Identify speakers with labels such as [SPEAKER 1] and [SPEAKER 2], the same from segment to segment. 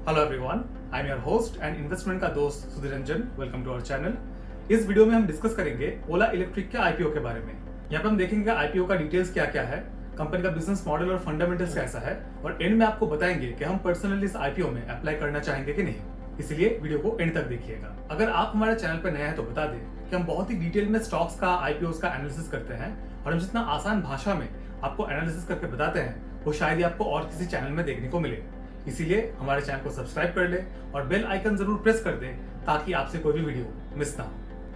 [SPEAKER 1] Hello everyone, I am your host and investment का दोस्त Sudhir Ranjan. Welcome to our channel. इस video में हम डिस्कस करेंगे ओला इलेक्ट्रिक के आईपीओ के बारे में। यहाँ पे हम देखेंगे आईपीओ का डिटेल्स क्या क्या है, कंपनी का बिजनेस मॉडल और फंडामेंटल्स कैसा है, और एंड में आपको बताएंगे कि हम पर्सनली इस आईपीओ में अप्लाई करना चाहेंगे कि नहीं। इसलिए वीडियो को एंड तक देखिएगा। अगर आप हमारे चैनल पर नए हैं तो बता दें कि हम बहुत ही डिटेल में स्टॉक्स का, आईपीओ का एनालिसिस करते हैं, और हम जितना आसान भाषा में आपको एनालिसिस करके बताते हैं वो शायद ही आपको और किसी चैनल में देखने को मिले। इसीलिए हमारे चैनल को सब्सक्राइब कर ले और बेल आइकन जरूर प्रेस कर दें ताकि आपसे कोई भी वीडियो मिस ना हो।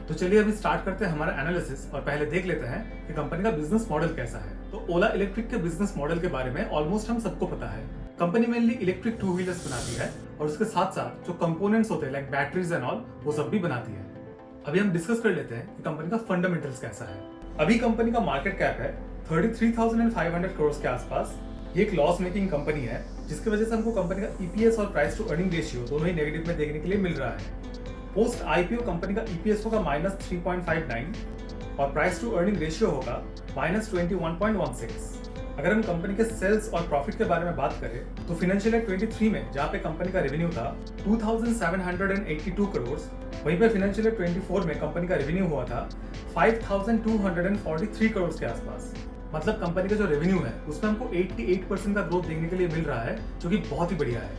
[SPEAKER 1] तो चलिए अभी स्टार्ट करते हैं हमारा एनालिसिस, और पहले देख लेते हैं कि कंपनी का बिजनेस मॉडल कैसा है। तो ओला इलेक्ट्रिक के बिजनेस मॉडल के बारे में ऑलमोस्ट हम सबको पता है। Company mainly electric two wheelers बनाती है और उसके साथ साथ जो कंपोनेंट्स होते हैं लाइक बैटरीज एंड ऑल, वो सब भी बनाती है। अभी हम डिस्कस कर लेते हैं कि कंपनी का फंडामेंटल्स कैसा है। अभी कंपनी का मार्केट कैप है 33,500 करोड़ के आसपास। ये एक लॉस मेकिंग कंपनी है, जिसकी वजह से हमको कंपनी का ईपीएस और प्राइस टू अर्निंग रेशियो दोनों ही नेगेटिव में देखने के लिए मिल रहा है। पोस्ट आईपीओ कंपनी का ईपीएस होगा -3.59 और प्राइस टू अर्निंग रेशियो होगा -21.16। अगर हम कंपनी के सेल्स और प्रॉफिट के बारे में बात करें तो फाइनेंशियल ईयर 23 में जहां पे कंपनी का रेवेन्यू था 2,782 करोड़, वहीं पे फाइनेंशियल ईयर 24 में कंपनी का रेवेन्यू हुआ था 5,243 करोड़ के आसपास। मतलब कंपनी का जो रेवेन्यू है उसमें हमको 88% का ग्रोथ देखने के लिए मिल रहा है, जो कि बहुत ही बढ़िया है।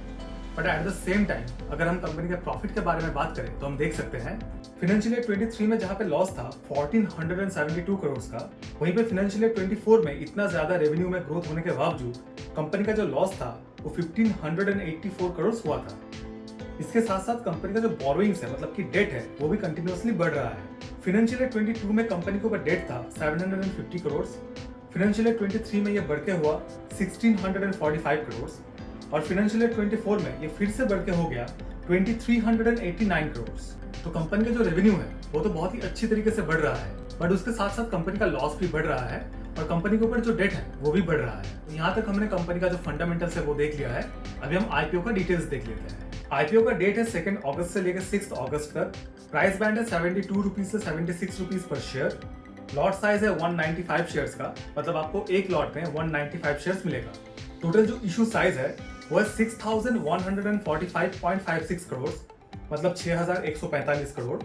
[SPEAKER 1] But at the same time अगर हम कंपनी के प्रॉफिट के बारे में बात करें तो हम देख सकते हैं फाइनेंशियल ईयर 23 में जहां पे लॉस था 1,472 करोड़ का, वहीं पे फाइनेंशियल ईयर 24 में इतना ज्यादा रेवेन्यू में ग्रोथ होने के बावजूद कंपनी का जो लॉस था वो 1,584 करोड़ हुआ था। इसके साथ साथ कंपनी का जो बोरोइंग्स है, मतलब कि डेट है, वो भी कंटिन्यूअसली बढ़ रहा है। फाइनेंशियल ईयर 22 में कंपनी के ऊपर डेट था 750 करोड़, फाइनेंशियल ईयर 23 में ये बढ़ के हुआ 1,645 करोड़, और फाइनेंशियल ईयर 24 में ये फिर से बढ़ के हो गया 2,389 करोड़। तो कंपनी का जो रेवेन्यू है वो तो बहुत ही अच्छी तरीके से बढ़ रहा है, बट उसके साथ साथ कंपनी का लॉस भी बढ़ रहा है और कंपनी के ऊपर जो डेट है वो भी बढ़ रहा है। तो यहाँ तक हमने कंपनी का जो फंडामेंटल्स है वो देख लिया है। अभी हम आईपीओ का डिटेल्स देख लेते हैं। आईपीओ का डेट है 2 अगस्त से लेकर 6 अगस्त तक। प्राइस बैंड है 72 रुपीज से 76 rupees per share. Lot size है 195 शेयर्स का, मतलब आपको एक लॉट में 195 शेयर्स मिलेगा। टोटल जो इशू साइज है वो है 6,145.56 करोड़, मतलब 6,145 करोड़,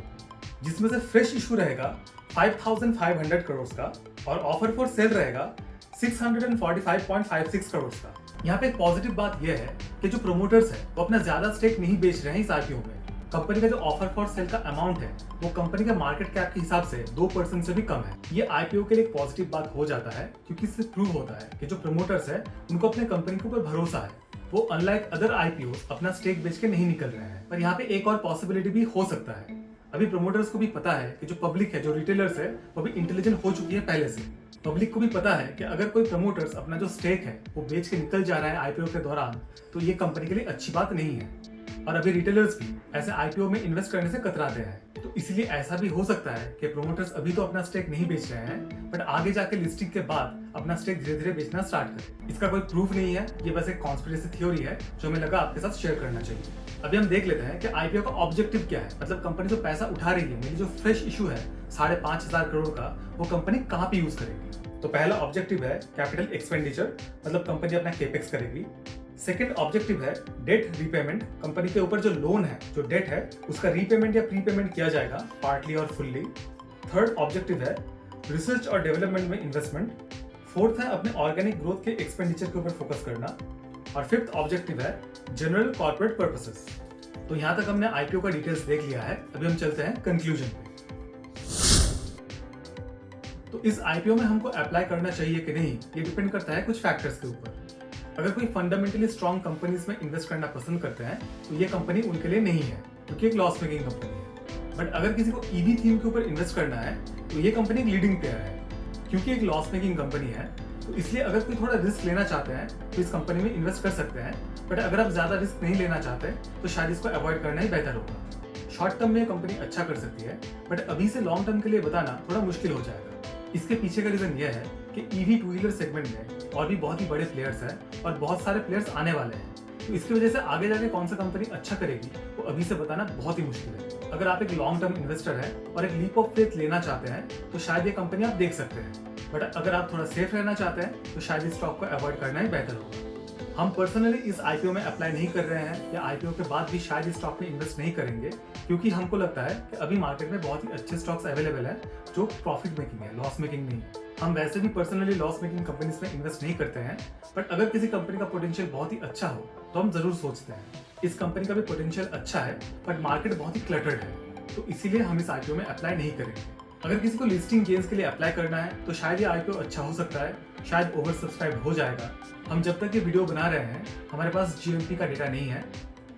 [SPEAKER 1] जिसमें से फ्रेश इशू रहेगा 5,500 करोड़ का और ऑफर फॉर सेल रहेगा 645.56 करोड़ का। यहाँ पे एक पॉजिटिव बात यह है कि जो प्रोमोटर्स है वो अपना ज्यादा स्टेक नहीं बेच रहे हैं इस आईपीओ में। कंपनी का जो ऑफर फॉर सेल का अमाउंट है वो कंपनी के मार्केट कैप के हिसाब से 2% से भी कम है। ये आईपीओ के लिए एक पॉजिटिव बात हो जाता है, क्योंकि इससे प्रूव होता है कि जो प्रमोटर्स है उनको अपने कंपनी के ऊपर भरोसा है। वो अनलाइक अदर आईपीओ अपना स्टेक बेच के नहीं निकल रहे हैं। पर यहाँ पे एक और पॉसिबिलिटी भी हो सकता है। अभी प्रमोटर्स को भी पता है कि जो पब्लिक है, जो रिटेलर्स है, वो भी इंटेलिजेंट हो चुकी है पहले से। पब्लिक को भी पता है कि अगर कोई प्रमोटर्स अपना जो स्टेक है वो बेच के निकल जा रहा है आईपीओ के दौरान, तो ये कंपनी के लिए अच्छी बात नहीं है। और अभी रिटेलर्स भी ऐसे आईपीओ में इन्वेस्ट करने से कतराते हैं। तो इसलिए ऐसा भी हो सकता है कि प्रोमोटर्स अभी तो अपना स्टेक नहीं बेच रहे हैं, बट आगे जाके लिस्टिंग के बाद अपना स्टेक धीरे धीरे बेचना स्टार्ट करें। इसका कोई प्रूफ नहीं है, ये बस एक कॉन्स्पिरेसी थ्योरी है जो हमें लगा आपके साथ शेयर करना चाहिए। अभी हम देख लेते हैं कि आईपीओ का ऑब्जेक्टिव क्या है, मतलब कंपनी जो पैसा उठा रही है, मेरी जो फ्रेश इशू है 5,500 करोड़ का, वो कंपनी कहाँ पे यूज करेगी। तो पहला ऑब्जेक्टिव है कैपिटल एक्सपेंडिचर, मतलब कंपनी अपना केपेक्स करेगी। सेकेंड ऑब्जेक्टिव है डेट रीपेमेंट, कंपनी के ऊपर जो लोन है, जो डेट है, उसका रीपेमेंट या प्रीपेमेंट किया जाएगा पार्टली और फुल्ली। थर्ड ऑब्जेक्टिव है रिसर्च और डेवलपमेंट में इन्वेस्टमेंट। फोर्थ है अपने ऑर्गेनिक ग्रोथ के एक्सपेंडिचर के ऊपर फोकस करना, और फिफ्थ ऑब्जेक्टिव है जनरल कॉर्पोरेट पर्पसेस। तो यहाँ तक हमने आईपीओ का डिटेल्स देख लिया है। अभी हम चलते हैं कंक्लूजन पे। तो इस आईपीओ में हमको अप्लाई करना चाहिए कि नहीं, ये डिपेंड करता है कुछ फैक्टर्स के ऊपर। अगर कोई फंडामेंटली स्ट्रॉन्ग कंपनीज में इन्वेस्ट करना पसंद करते हैं तो ये कंपनी उनके लिए नहीं है, क्योंकि एक लॉस मेकिंग कंपनी है। बट अगर किसी को ईवी थीम के ऊपर इन्वेस्ट करना है तो ये कंपनी एक लीडिंग प्लेयर है, क्योंकि एक लॉस मेकिंग कंपनी है। तो इसलिए अगर कोई थोड़ा रिस्क लेना चाहते हैं तो इस कंपनी में इन्वेस्ट कर सकते हैं। बट अगर आप ज्यादा रिस्क नहीं लेना चाहते तो शायद इसको अवॉइड करना ही बेहतर होगा। शॉर्ट टर्म में कंपनी अच्छा कर सकती है, बट अभी से लॉन्ग टर्म के लिए बताना थोड़ा मुश्किल हो जाएगा। इसके पीछे का रीजन यह है कि ईवी टू व्हीलर सेगमेंट में और भी बहुत ही बड़े प्लेयर्स हैं और बहुत सारे प्लेयर्स आने वाले हैं। तो इसकी वजह से आगे जाके कौन सा कंपनी अच्छा करेगी वो अभी से बताना बहुत ही मुश्किल है। अगर आप एक लॉन्ग टर्म इन्वेस्टर हैं और एक लीप ऑफ फेथ लेना चाहते हैं तो शायद ये कंपनी आप देख सकते हैं, बट अगर आप थोड़ा सेफ रहना चाहते हैं तो शायद इस स्टॉक को अवॉइड करना ही बेहतर होगा। हम पर्सनली इस आईपीओ में अप्लाई नहीं कर रहे हैं या आईपीओ के बाद भी शायद इस स्टॉक में इन्वेस्ट नहीं करेंगे, क्योंकि हमको लगता है कि अभी मार्केट में बहुत ही अच्छे स्टॉक्स अवेलेबल है जो प्रॉफिट मेकिंग है, लॉस मेकिंग नहीं है। हम वैसे भी पर्सनली लॉस मेकिंग कंपनीज में इन्वेस्ट नहीं करते हैं, बट अगर किसी कंपनी का पोटेंशियल बहुत ही अच्छा हो तो हम जरूर सोचते हैं। इस कंपनी का भी पोटेंशियल अच्छा है, बट मार्केट बहुत ही क्लटर्ड है, तो इसीलिए हम इस आईपीओ में अप्लाई नहीं करेंगे। अगर किसी को लिस्टिंग गेन्स के लिए अप्लाई करना है तो शायद ये आईपीओ अच्छा हो सकता है, शायद ओवर सब्सक्राइब हो जाएगा। हम जब तक ये वीडियो बना रहे हैं हमारे पास जीएमपी का डेटा नहीं है।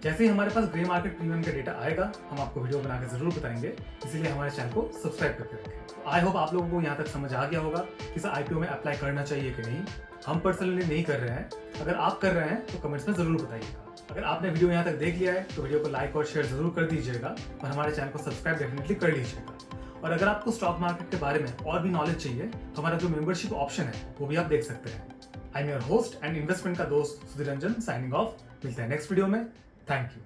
[SPEAKER 1] जैसे ही हमारे पास ग्रे मार्केट प्रीमियम का डेटा आएगा हम आपको वीडियो बना के जरूर बताएंगे, इसीलिए हमारे चैनल को सब्सक्राइब करके रखें। आई होप आप लोगों को यहाँ तक समझ आ गया होगा कि इस आईपीओ में अप्लाई करना चाहिए कि नहीं। हम पर्सनली नहीं कर रहे हैं, अगर आप कर रहे हैं तो कमेंट्स में जरूर बताइएगा। अगर आपने वीडियो यहाँ तक देख लिया है तो वीडियो को लाइक और शेयर जरूर कर दीजिएगा और हमारे चैनल को सब्सक्राइब डेफिनेटली कर लीजिएगा। और अगर आपको स्टॉक मार्केट के बारे में और भी नॉलेज चाहिए तो हमारा जो मेंबरशिप ऑप्शन है वो भी आप देख सकते हैं। आई am your host and investment का दोस्त सुधीर रंजन साइनिंग ऑफ। मिलते हैं नेक्स्ट वीडियो में। Thank you.